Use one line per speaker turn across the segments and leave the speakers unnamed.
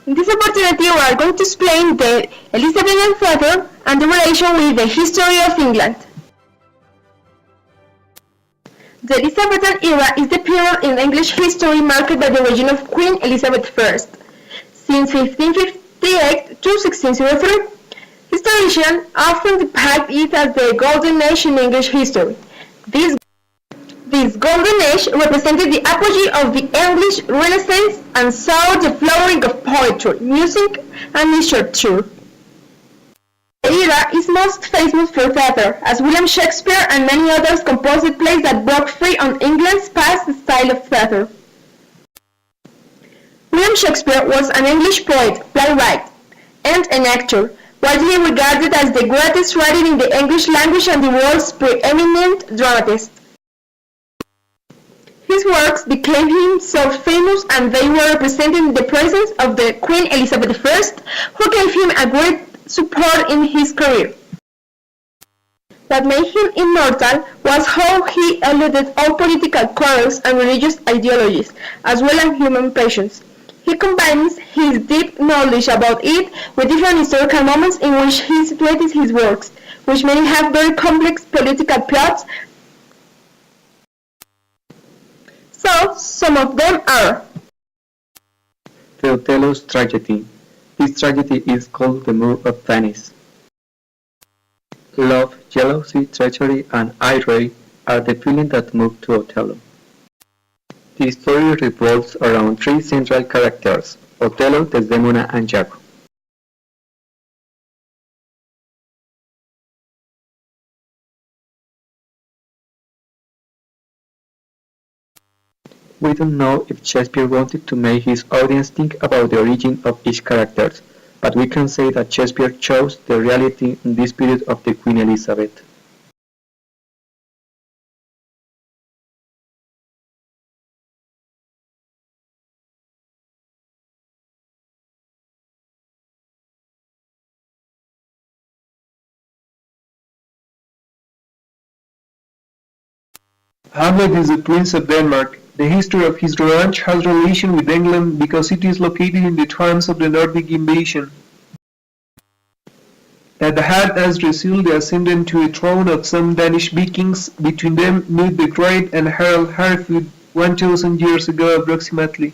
In this opportunity, we are going to explain the Elizabethan theatre and the relation with the history of England. The Elizabethan era is the period in English history marked by the reign of Queen Elizabeth I. Since 1558 to 1603, historians often depict it as the Golden Age in English history. This Golden Age represented the apogee of the English Renaissance and saw the flowering of poetry, music, and literature. The era is most famous for theatre, as William Shakespeare and many others composed plays that broke free on England's past style of theatre. William Shakespeare was an English poet, playwright, and an actor, widely regarded as the greatest writer in the English language and the world's preeminent dramatist. His works became him so famous, and they were represented in the presence of the Queen Elizabeth I, who gave him a great support in his career. What made him immortal was how he eluded all political quarrels and religious ideologies, as well as human passions. He combines his deep knowledge about it with different historical moments in which he situated his works, which many have very complex political plots. So, some of them are
Othello's tragedy. This tragedy is called the Moor of Venice. Love, jealousy, treachery, and irony are the feelings that move to Othello. The story revolves around three central characters: Othello, Desdemona, and Iago. We don't know if Shakespeare wanted to make his audience think about the origin of each character, but we can say that Shakespeare chose the reality in this period of the Queen Elizabeth.
Hamlet is the Prince of Denmark. The history of his ranch has relation with England because it is located in the times of the Nordic invasion that had as result the ascendant to a throne of some Danish Vikings, between them Knud the Great and Harald Hardrada 1000 years ago approximately.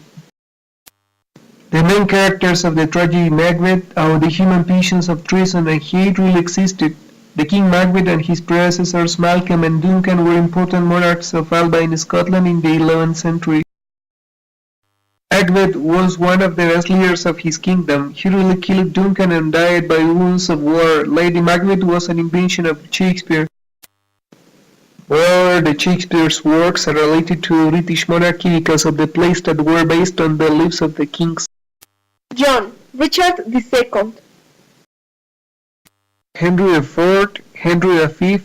The main characters of the tragedy Macbeth are the human passions of treason and hate really existed. The King Macbeth and his predecessors Malcolm and Duncan were important monarchs of Alba in Scotland in the 11th century. Macbeth was one of the best leaders of his kingdom. He really killed Duncan and died by wounds of war. Lady Macbeth was an invention of Shakespeare. Moreover, the Shakespeare's works are related to British monarchy because of the plays that were based on the lives of the kings.
John, Richard II,
Henry IV, Henry V,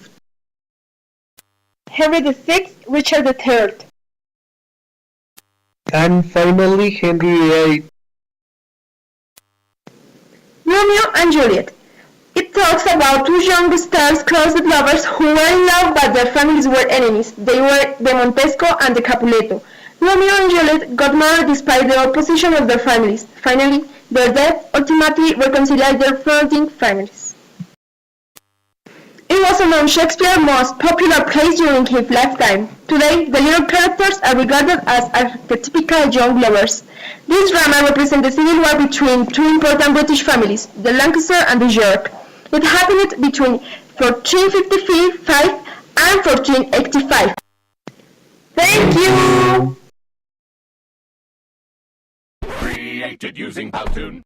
Henry VI, Richard III,
and finally Henry VIII.
Romeo and Juliet. It talks about two young star-crossed lovers who were in love but their families were enemies. They were the Montesco and the Capuleto. Romeo and Juliet got married despite the opposition of their families. Finally, their death ultimately reconciled their fighting families. It was among Shakespeare's most popular plays during his lifetime. Today, the little characters are regarded as archetypical young lovers. This drama represents the civil war between two important British families, the Lancaster and the York. It happened between 1455 and 1485. Thank you!
Created using Powtoon.